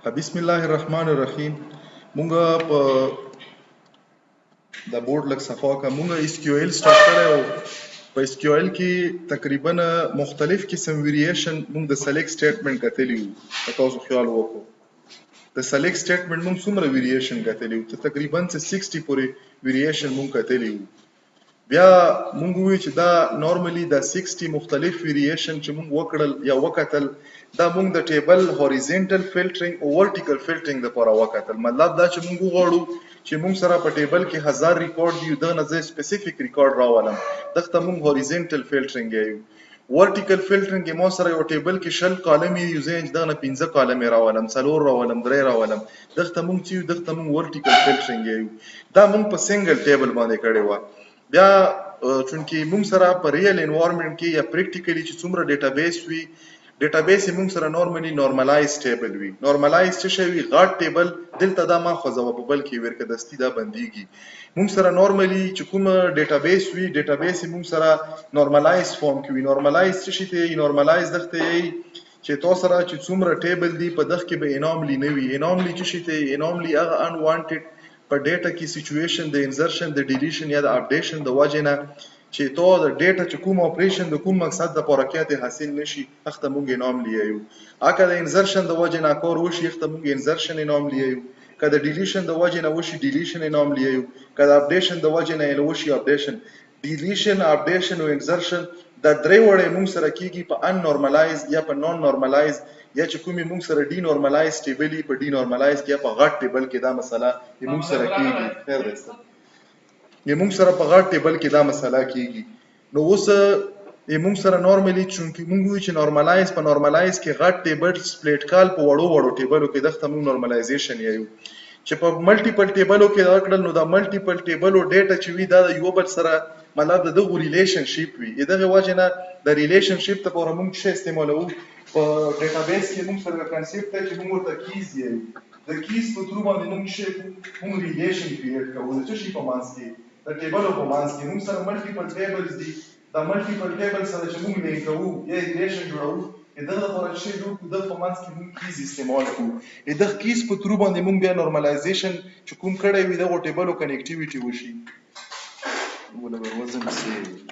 بسم الله الرحمن الرحیم. مونږه په د بورډ لک صفا کا مونږه SQL سٹارټ کړی او په SQL کې تقریبا مختلف قسم ویریشن مونږ د سلیکټ سټیټمنټ کتلی وو. تاسو خیال وکړو د سلیکټ سټیټمنټ مونږ څومره ویریشن کتلی وو، تقریبا 60 پورې ویریشن مونږ کتلی وو. بیا مونږ وی چې دا نورمالي دا 60 مختلف ویریشن چې مونږ وکړل یا وکتل دا مونږ د ټیبل هوریزونټل فلټرینګ او ورټیکل فلټرینګ لپاره وکتل. مطلب دا چې مونږ غواړو چې مونږ سره په ټیبل کې 1000 ریکارډ دی، دا نه زه سپیسیفیک ریکارډ راولم، دغه مونږ هوریزونټل فلټرینګ یو. ورټیکل فلټرینګ کې مو سره یو ټیبل کې شل کالم یو زین دا نه 15 کالم راولم، 4 راولم، 3 راولم، دغه مونږ چې دغه مونږ ورټیکل فلټرینګ یو. دا مونږ په سنگل ټیبل باندې کړی و. بیا چونکی مونږ سره په ریل انوایرنمنت کې یا پریکټیکلی چې څومره ډیټابیس وي، ډیټابیس مونږ سره نورمالي نورمالایز ټیبل وي. نورمالایز څه شی وي؟ غاټ ټیبل دلته دا ما خو ځواب په بل کې ورکه دستی دا بنديږي. مونږ سره نورمالي چې کوم ډیټابیس وي، ډیټابیس مونږ سره نورمالایز فارم کې وي. نورمالایز څه شی ته؟ نورمالایز دغه چې تاسو سره چې څومره ټیبل دی په دغه کې به اناملی نه وي. اناملی څه شی ته؟ اناملی هغه انوانټډ په ډیټا کې سچويشن د انزرشن د ډیلیشن یا د اپډیشن د وجه نه چې تو د ډیټا چې کوم اپریشن د کوم مقصد د پوره حاصل نشي، هغه مونږ اناملی یو. اګه د انزرشن د وجه نه کار وشي، هغه مونږ انزرشن اناملی یو. کله د ډیلیشن د وجه نه وشي، ډیلیشن اناملی یو. کله اپډیشن د وجه نه وشي، اپډیشن. ډیلیشن، اپډیشن او انزرشن دا درې وړه مونږ سره کیږي په ان نورمالایز یا په نون نورمالایز یا چې کومي مونږ سره ډی نورمالایز ټیبل په ډی نورمالایز کې په غټ ټیبل کې دا مسله مونږ سره کیږي. خیر ده مونږ سره په غټ ټیبل کې دا مسله کیږي. نو اوس مونږ سره نورمالي چونکی مونږ وی چې نورمالایز په نورمالایز کې غټ ټیبل سپلیټ کال په وړو وړو ټیبلو کې دغه مونږ نورمالایزیشن یو. چې په ملټیپل ټیبلو کې دا کړل نو دا ملټیپل ټیبلو ډیټا چې وی دا یو بل سره مطلب دغه ریلیشن شیپ وي. دغه وجه نه د ریلیشن شیپ ته پوره مونږ څه استعمالو په ډیټابیس کې. مونږ سره کنسپټ ته چې مونږ ورته کیز یو د کیز په تر باندې مونږ شي مونږ ریلیشن کریټ کوو. د څه شي په مانس کې د ټیبلو په مانس کې مونږ سره ملټیپل ټیبلز دي. دا ملټیپل ټیبل سره چې مونږ لینک کوو یا ریلیشن جوړو دغه لپاره چې جوړ کو د په مانس کې مونږ کیز استعمال کوو. دغه کیز په تر باندې مونږ بیا نورمالایزیشن چې کوم کړی وي دغه ټیبلو کنیکټیویټي وشي. whatever wasn't saved.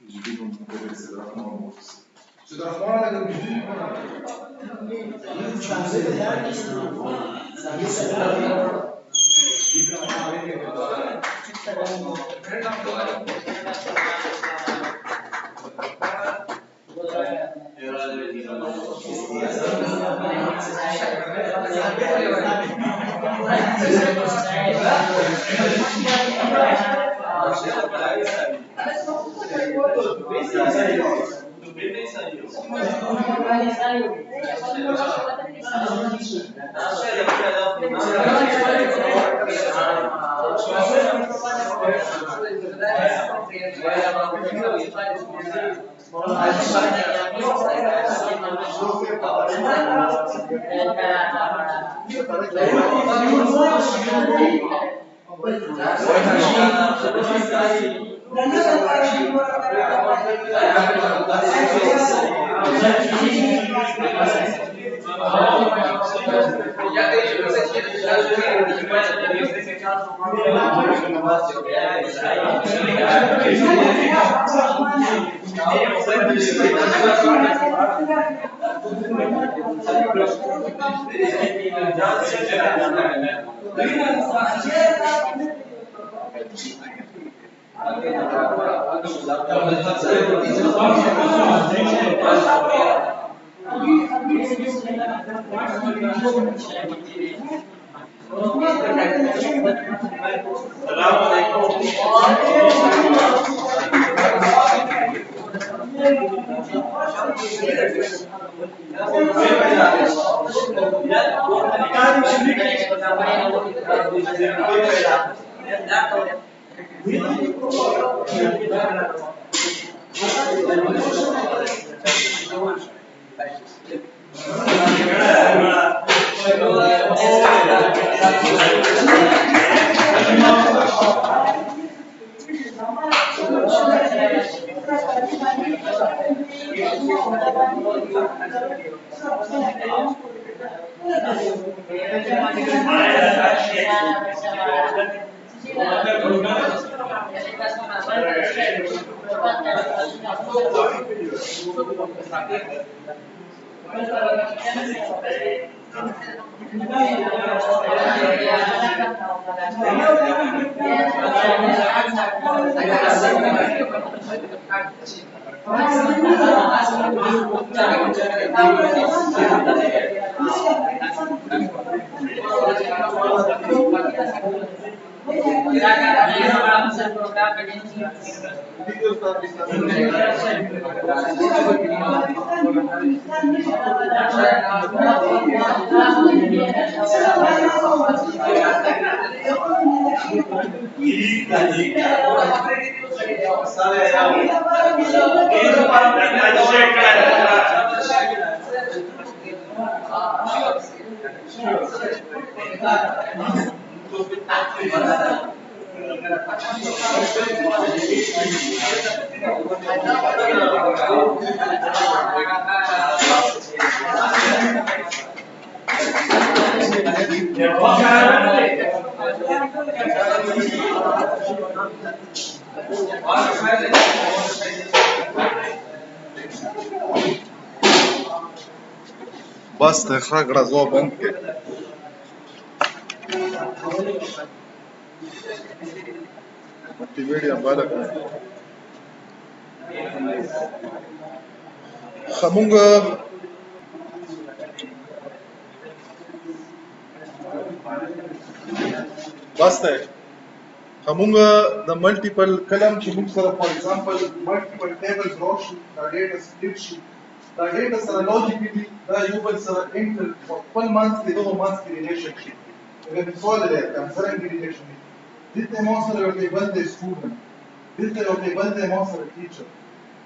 You didn't put it in the wrong box. So the wrong بس 𝓘𝓵𝓲𝓷𝓚 بند کړئ. ملټي میډیا بالا خمونږ بس دی خمونږ د ملټیپل کلم چې موږ سره فار ایگزامپل ملټیپل ټیبلز راشي دا ډیټا سپلیټ شي دا ډیټا سره لوجیکلی دا یو بل سره انټر خپل منځ کې دغه منځ کې ریلیشن شي اگر مثال دی څرنګه ریلیشن دی دلته ما سره یو ټیبل دی سټوډنټ دلته یو ټیبل دی ما سره ټیچر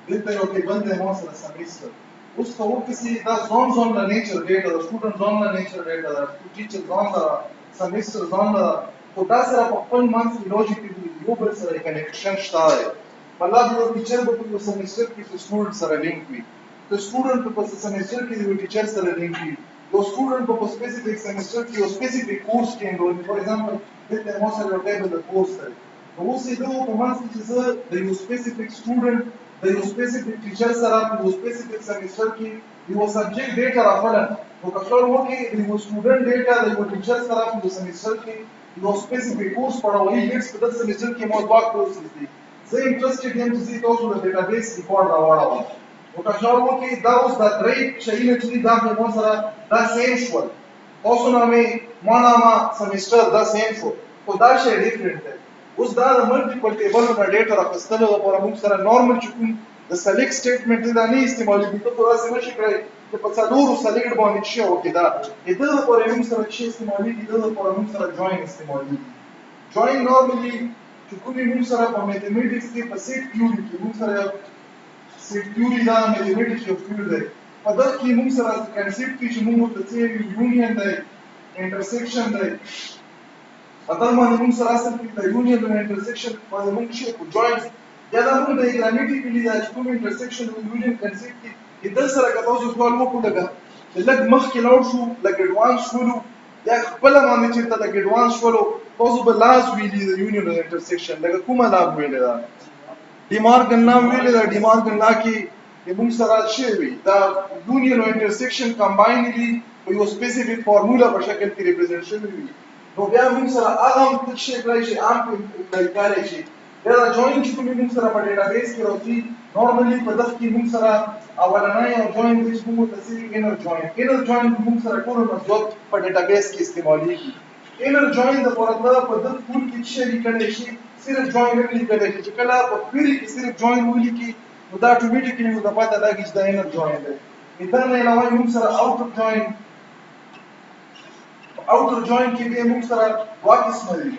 دلته یو ټیبل دی ما سره سمیستر اوس که وکړي دا ځان له نیچر ډیټا د سټوډنټ ځان له نیچر ډیټا د ټیچر ځان له سمیستر ځان له خو دا سره په خپل منځ کې لوجیکلی یو بل سره کنیکشن شته دی مطلب یو ټیچر به په سمیستر کې د سټوډنټ سره لینک وي د سټوډنټ په سمیستر کې د ټیچر سره لینک وي یو سټوډنټ په سپیسیفیک سمیستر کې یو سپیسیفیک کورس کې انرول فار ایگزامپل دلته ما سره یو ټیبل د کورس دی نو اوس یې دغه په منځ کې چې زه د یو سپیسیفیک سټوډنټ د یو سپیسیفیک ټیچر سره په یو سپیسیفیک سمیستر کې یو سبجیکټ ډیټا راغله نو که څلور وکړي د یو سټوډنټ ډیټا د یو ټیچر سره په یو سمیستر کې یو سپیسیفیک کورس پڑھاوي لیټس په دغه سمیستر کې مو دوه کورسز دي زه انټرېسټډ یم چې تاسو د ډیټابیس ریکارډ راوړم نو که څلور وکړي دا اوس د درې شیونه چې دا په مو سره دا سیم شول تاسو نامې ما نامه سمیستر دا سیم شو خو دا شی ډیفرنٹ دی اوس دا د ملټیپل ټیبلونو ډیټا راخستلو لپاره موږ سره نارمل چې کوم د سلیکټ سټیټمنټ دا نه استعمالېږي ته تاسو نشئ کړئ چې په څلورو سلیکټ باندې شی وکړي دا دغه لپاره موږ سره شی استعمالېږي دغه لپاره موږ سره جوین استعمالېږي جوین نارملی چې کومې موږ سره په میتھمیټکس کې په سیټ تھیوري کې موږ سره سیټ تھیوري دا میتھمیټکس یو فیلډ دی په دغه کې موږ سره کنسپټ کې چې موږ ورته څه یونین دی انټرسیکشن دی اته باندې موږ سره اصل کې د یونین او انټرسیکشن باندې موږ شي کو جوین یا دا موږ د ګرامټیکلی دا چې کوم انټرسیکشن او یونین کنسپټ کې د سره کتاوس سوال وکړو لګا لږ مخکې لاړ شو لږ اډوانس شولو یا خپل باندې چې ته لږ اډوانس شولو تاسو به لاس ویلي د یونین او انټرسیکشن لږ کومه لا ویلې دا ډیمارګن نام ویلې دا ډیمارګن لا کې موږ سره شی وي دا یونین او انټرسیکشن کمباینلی په یو سپیسیفیک فارمولا په شکل کې ریپرزینټ شوی وي نو بیا موږ سره هغه څه شی کړی شي عام کړی شي دا جوین چې موږ سره په ډیټابیس کې راځي نارملی په دغه کې موږ سره اولنۍ او جوین د موږ تصویر انر جوین موږ سره ټول مزود په ډیټابیس کې استعمالېږي انر جوین د پرته په دغه ټول کې شی لیکل شي صرف جوین نه لیکل شي چې کله په کویری کې صرف جوین ولیکي نو دا اتوماتیکلی موږ د پته لګي چې دا انر جوین دی دا نه علاوه موږ سره اوټر جوین کې به موږ سره دوه قسمه دي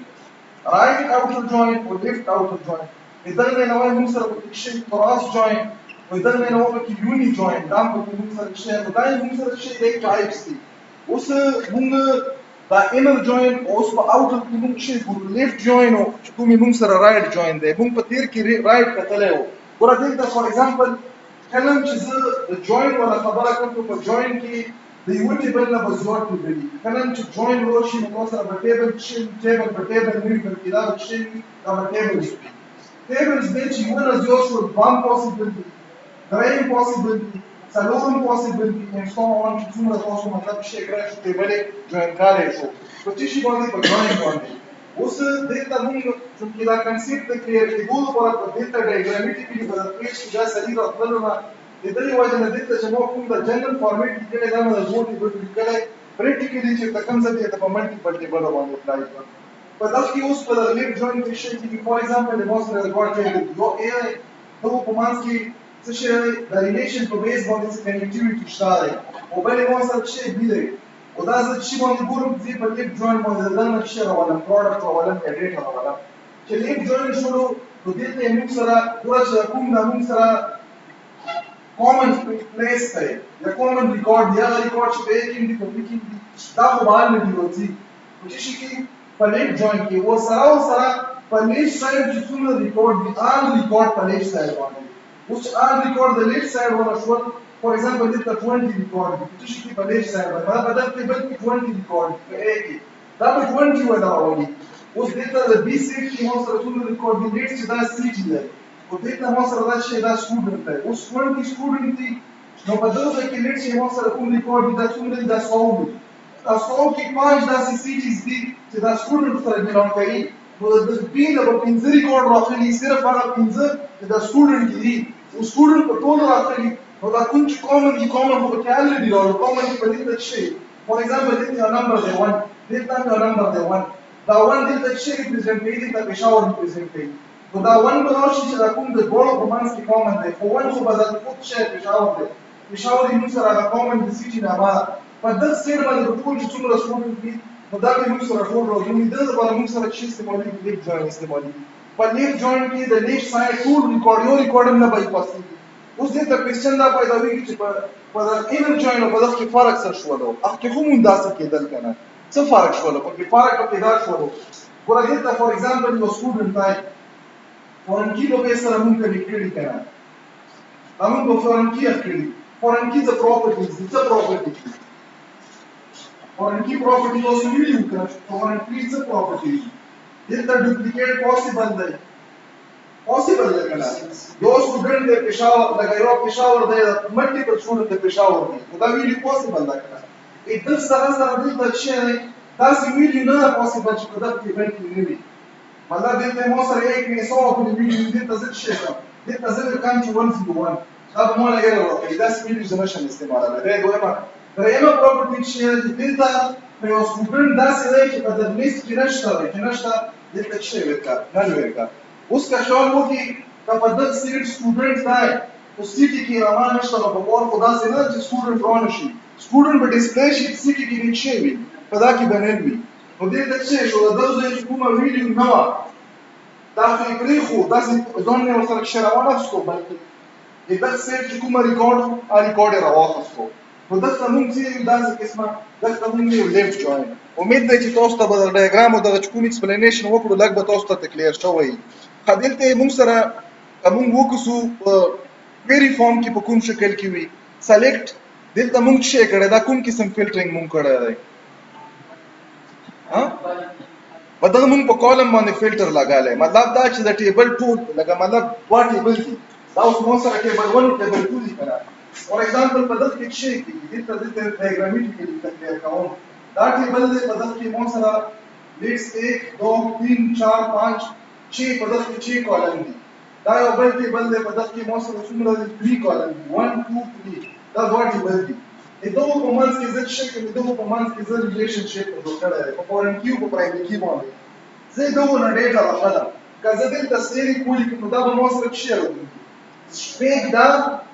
right outer join or left outer join اذا نه موږ سره په شی کراس جوین او اذا نه په یونی جوین دا موږ سره شی دا موږ سره شی د ټایپس دي اوس موږ دا انر جوین اوس په اوټر کې موږ شی ګورو لیفت جوین او کوم موږ سره رائټ جوین دی موږ په تیر کې رائټ کتلې وو ګوره دلته فار ایگزامپل کلم چې زه د جوین ولا خبره کوم په جوین کې د یوه ټیبل نه به زیات ټیبل وي که نن چې جوین وشي نو تاسو سره به ټیبل کښې ټیبل په ټیبل نه وي بلکې دا به کښې وي دا به ټیبلز وي ټیبلز دی چې یوه نه زیات شول دوهم پاسبل دي درېیم پاسبل دي څلورم پاسبل دي and so on چې څومره تاسو مطلب کښې کړی شو ټیبل یې جوین کړی شو په څه شي باندې په جوین باندې اوس دلته موږ چونکې دا کنسیپټ د کلیر کېدو لپاره په دلته ډایګرامیټیکلي په دغه پیج کې دا صحیح راتللو نه د دې وجه نه دلته چې ما کوم د جنرال فارمیټ لیکلی دا مې د زوړ ټیبل لیکلی پریکټیکلي چې ته کوم ځای ته په ملټیپل ټیبل باندې اپلای کړم په دغه کې اوس په دغه لیفټ جوین کې شی کې فار ایگزامپل د ما سره د دوه ټیبل یو ای دغه په منځ کې څه شی دی د ریلیشن په بیس باندې څه کنیکټیویټي شته دی او بل یې ما سره شی بي دی او دا زه چې باندې ګورم چې په لیفټ جوین باندې د دغه شی راولم پروډکټ راولم اډیټ راولم چې لیفټ جوین شروع نو دلته موږ سره ګوره چې کوم دا موږ سره common place ته یا common record یا record چې به کې دي په کې دي دا خو باندې دی ورځي چې شي کې په لیفټ جوین کې و سره په لیفټ سایډ چې څومره record دي ان record په لیفټ سایډ باندې اوس ان record د لیفټ سایډ ونه شو فور ایگزامپل دلته 20 record دي چې شي کې په لیفټ سایډ باندې بدل کې بل 20 record په A کې دا په 20 ودا ولي اوس دلته د B سیټ کې مو سره څومره record دي لیفټ چې دا سیټ دی او دلته مو سره دا شی دا سټوډنټ دی اوس 20 سټوډنټ دي نو په دغه کې لیټ شي مو سره کوم ریکارډ دي دا څومره دي دا 100 دي دا 100 کې 5 داسې سیټیز دي چې دا سټوډنټ سره بیلانګ کوي نو د دې له 15 ریکارډ راغلي صرف هغه 15 چې دا سټوډنټ دي او سټوډنټ په ټول راغلي نو دا کوم چې کومن دي کومن په کې الریډي راغلي کومن په دې شي فور ایگزامپل دې یو نمبر دی 1 دې دا یو نمبر دی 1 دا 1 دې شي ریپرزینټ کوي دا پېښور ریپرزینټ کوي نو دا 1 به راشي چې دا کوم د ډوړو په منځ کې کومن دی خو 1 خو به دا کوم شی پېښور دی پېښور یې موږ سره هغه کومن د سیټي نه ما په دغه سیر باندې په ټول چې څومره سټوډنټ دي نو دا به موږ سره ټول راځي نو دا به موږ سره شي استعمالي لیفټ جوین استعمالي په لیفټ جوین کې د لیفټ سایډ ټول ریکارډ یو ریکارډ نه بای پاسي اوس دې ته کوېسچن دا پیدا ویږي چې په د انر جوین او په دغه کې فرق څه شو نو اخ کې کوم اندازه کېدل کنه څه فرق شو په کې فرق پیدا شو ګوره دلته فور ایگزامپل یو سټوډنټ دی فورن کی به سره موږ کنیکټ کړي کنه موږ په فورن کی اخلي فورن کی د پراپرټیز دي څه پراپرټی فورن کی پراپرټی اوس ویلو کنه فورن کی څه پراپرټی دلته ډوپلیکیټ پوسیبل دی کنه یو سټوډنټ د پېښور لکه یو پېښور دی ملټیپل سټوډنټ د پېښور دی دا ویلو پوسیبل ده کنه دل سره دلته شي دا سی ویلو نه پوسیبل چې په دغه کې باندې نه وي مطلب دلته مو سره یک نه سو په ویډیو دلته څه شي دلته زه کوم چې 101 دا به مو نه ایرر راځي دا ویډیو زما شم استعمالوي دا دویمه پراپرټی چې دلته په یو سټوډنټ داسې دی چې په د لیست کې نشته دلته څه ورکا نه ورکا اوس که شاول وو کې په دغه سیټ سټوډنټ دی او سیټ کې روان نشته نو په کور خدا سي نه چې سټوډنټ روان شي سټوډنټ په ډسپلی شي سیټ کې نه شي وي په دا کې بنل وي نو دې ته څه شو دا ځای کومه ویډیو نه و دا فکرې خو داسې ځان نه ورسره شراوانه ستو بلکې دا سیټ چې کومه ریکارډ راوخستو نو دلته موږ چې داسې قسمه دلته موږ یو لیفټ جوین امید دی چې تاسو ته به د ډایګرام او دغه کوم ایکسپلینیشن وکړو لږ به تاسو ته کلیر شوی دلته موږ سره موږ وکړو په کویری فارم کې په کوم شکل کې وي سلیکټ دلته موږ څه کړی دا کوم قسم فلټرینګ موږ کړی دی په دغه موږ په کالم باندې فلټر لګالی مطلب دا چې د ټیبل ټول لکه مطلب دوه ټیبل دي دا اوس مو سره ټیبل 1 او ټیبل 2 دي کنه فور ایگزامپل په دغه کې څه کې دلته ډایګرامیټیکلی تکلیف کوم دا ټیبل دی په دغه کې مو سره لیټس 1 2 3 4 5 6 په دغه کې 6 کالم دي دا یو بل ټیبل دی په دغه کې مو سره څومره 3 کالم دي 1 2 3 دا دوه ټیبل دي دغه په منځ کې زه څه کوم دغه په منځ کې زه ریلیشنشپ جوړ کړی په فورن کیو په پرایمري کی باندې زه دغه نه ډیټا راخلم که زه دلته سری کولی کوم دا به مو سره څه راوړي شپږ دا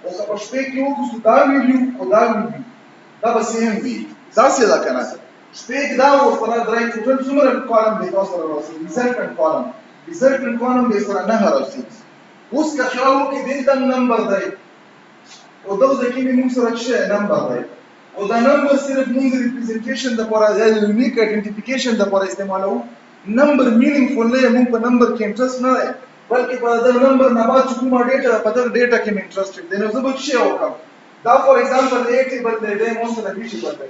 او په شپږ کې وګورئ دا ویډیو او دا ویډیو دا به سیم وي ځاسې دا کنه شپږ دا او سره درای ټوټل څومره کالم دی تاسو سره راځي ریزلټنت کالم به سره نه راځي اوس که خیال وکړئ دلته نمبر دی او دا ځکه موږ سره څه نمبر دی او دا نمبر صرف موږ ریپرزنټیشن د لپاره د یونیک آئیډنټیفیکیشن د لپاره استعمالو نمبر مینینګفول نه موږ په نمبر کې انټرست نه دی بلکې په دا نمبر نه بعد کومه ډیټا په دغه ډیټا کې انټرست دی نو زه به څه وکړم دا فور ایگزامپل A ټیبل دی د مو سره B ټیبل دی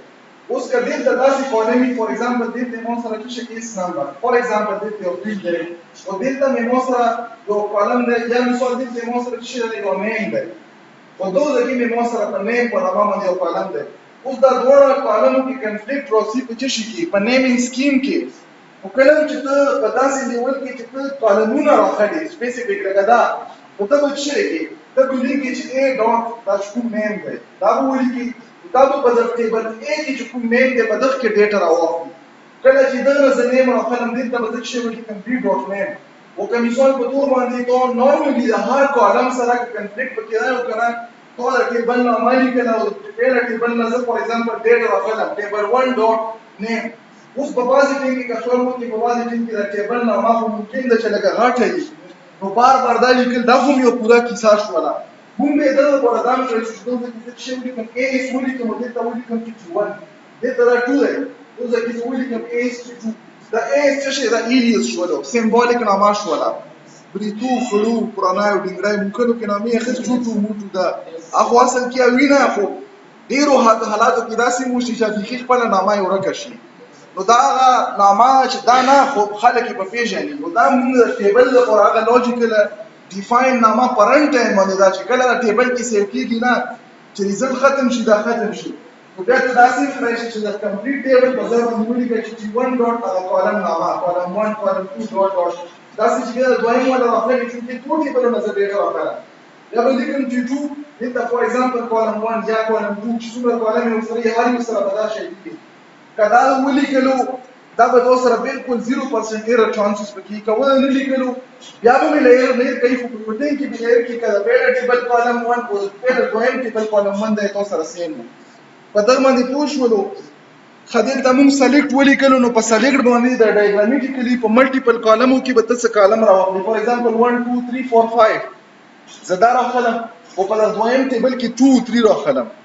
اوس کله د داسې کالم فور ایگزامپل د مو سره چې کیس نمبر فور ایگزامپل د یو فیلډ دی او دلته مو سره یو کالم دی یا مثال د مو سره چې یو نیم دی او دوه کې مو سره په نیم په نامه باندې یو کالم دی اوس دا دوه کالمو کې کنفلیکټ راځي په چې کې په نیمینګ سکیم کې او کله چې ته په داسې لیول کې چې ته کالمونه راخلې سپیسیفیک لکه دا او ته به چې کې ته به لیکې چې A ډاټ دا کوم نیم دی دا به ولیکې دا به په دغه ټیبل A کې چې کوم نیم دی په دغه کې ډیټا راوړي کله چې دغه زنیم راخلم دې ته به څه شي ولیکم B ډاټ نیم او کمیسون په تور باندې دا نورمالي د هر کالم سره کنفلیکټ پکې راځي کنه ټول ټیبل نه عملي کړه او ټیبل نه زه فور ایگزامپل ډیټا راخلم ټیبل 1 ډاټ نیم اوس په بازي ټیم کې کښور مو کې په بازي ټیم کې د ټیبل نه ما ممکن د چې لکه غاټه دي نو بار دا لیکل دا هم یو پورا کیسه شولا هم به دا په ادم چې څه څه شي ولیکم A is ولیکم دې ته ولیکم چې 1 دې ته 2 دی اوس دا کیسه ولیکم A is 2 دا A is څه شي دا ایلیس شولو سمبولیک نامه شولا 𝓕𝓲𝓲𝓷𝓽 ممکن کې نامې اخر چوټو موټو دا اخو اصل کې وینا خو ډیرو حالاتو کې داسې مو شي چې بيخي خپل نامه یې ورکه شي نو دا نامه چې دا نه خو خلک په پیژني نو دا موږ ټیبل لپاره هغه لوجیکل ډیفاین نامه پرنټ ټایم باندې دا چې کله ټیبل کې سیو کیږي نه چې ریزلټ ختم شي دا ختم شي نو بیا ته داسې فرایش چې دا کمپلیټ ټیبل په ځای باندې ولیکل چې 1 ډاټ هغه کالم نامه کالم 1 کالم 2 ډاټ ډاټ داسې چې دا دویم ولا راغلی چې ټول ټیبل نه زه ډیټا راغله یا به لیکم چې 2 دلته فور ایگزامپل کالم 1 یا کالم 2 چې څومره کالم یې سره یې هر یو سره به دا شی دی کدا ولیکلو دا به تاسو سره بالکل 0% ایرر چانسز پکې کوو نه لیکلو بیا به مې لیر نه کوي خو په دې کې به لیر کې کدا پیډ ټیبل کالم 1 او پیډ دویم ټیبل کالم 1 د تاسو سره سیم په دغه باندې پوښولو خدای ته موږ سلیکټ ولیکلو نو په سلیکټ باندې د ډایګرامیټیکلی په ملټیپل کالمو کې به تاسو کالم راوړي فور ایگزامپل 1 2 3 4 5 زدا راخلم او په دویم ټیبل کې 2 3 راخلم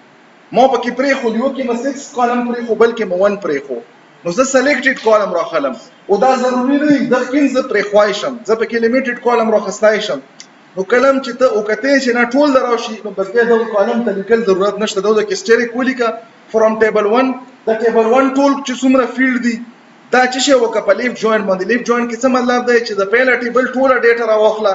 ما پکې پرې خو یو کې ما 6 کالم پرې خو بلکې ما 1 پرې خو نو زه سلیکټډ کالم راخلم او دا ضروری نه دی د کینځ پرې خوایشم زه پکې لیمیټډ کالم راخستای شم نو کلم چې ته او کته چې نه ټول دراشي نو بس بیا د کالم ته لیکل ضرورت نشته دا د کیسټریک ولیکا فرام ټیبل 1 د ټیبل 1 ټول چې څومره فیلډ دي دا چې شی وک په لیفټ جوین باندې لیفټ جوین کې څه مطلب دی چې د پیل ټیبل ټول ډیټا راوخله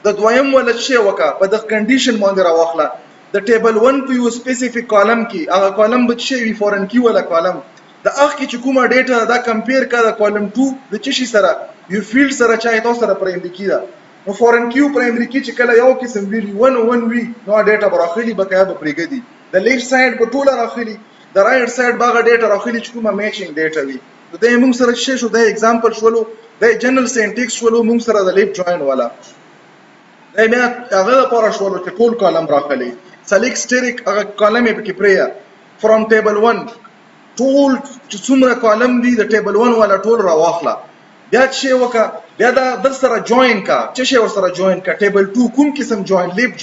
د دویم ول شی وک په د کنډیشن باندې راوخله د ټیبل 1 په یو سپیسیفیک کالم کې هغه کالم به شي وی فورن کی ولا کالم د اخ کې چې کومه ډیټا دا کمپیر کړه کالم 2 د چشي سره یو فیلډ سره چای تاسو سره پرایمري کی دا نو فورن کیو پرایمري کی چې کله یو قسم ویلی 1 وی نو ډیټا براخلی بقیا به پرېګدي د لیفټ ساید په ټوله راخلی د رائټ ساید باغه ډیټا راخلی چې کومه میچینګ ډیټا وی نو د موږ سره شې شو د ایگزامپل شولو د جنرال سینټیکس شولو موږ سره د لیفټ جوین والا دا بیا هغه لپاره شولو چې ټول کالم راخلی سلیکټریک هغه کالم یې پکې پریا فرام ټیبل 1 ټول چې څومره کالم دي د ټیبل 1 والا ټول راواخله بیا چې وکا بیا دا در سره جوین کا چې شی ور سره جوین کا ټیبل 2 کوم قسم جوین لیفټ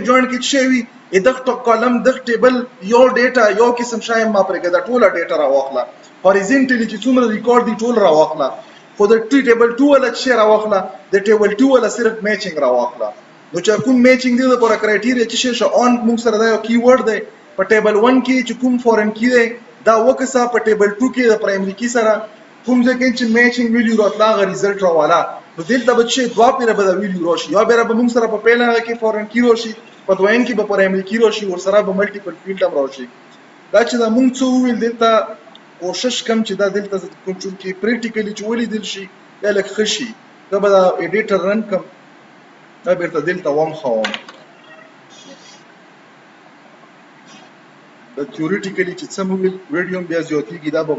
جوین کې چې وی دغه کالم د ټیبل یو ډیټا یو قسم شای ما پرګه دا ټول ډیټا راواخله هوریزونټلی چې څومره ریکارډ دي ټول راواخله خو د ټیبل 2 والا چې راواخله د ټیبل 2 والا صرف میچینګ راواخله نو چې کوم میچینګ دی لپاره کرایټیریا چې شی اون موږ سره دا یو کی ورډ دی په ټیبل 1 کې چې کوم فورن کی دی دا وکسا په ټیبل 2 کې د پرایمري کی سره کوم ځکه چې میچینګ ویلیو راتلا غ ریزلټ راواله نو دلته به چې دوا پیره به ویلیو راشي یا به موږ سره په پیله کې فورن کی راشي په دویم کې به پرایمري کی راشي ور سره به ملټیپل فیلډ هم راشي دا چې دا موږ څو ویل دلته کوشش کم چې دا دلته کوم چې پریکټیکلی چې ولې دل شي یا لکه خشي دا به ایډیټر رن کم دا بیرته دلته وام خوم د تیوریټیکلی چې څه موږ ویډیو بیا زیاتېږي دا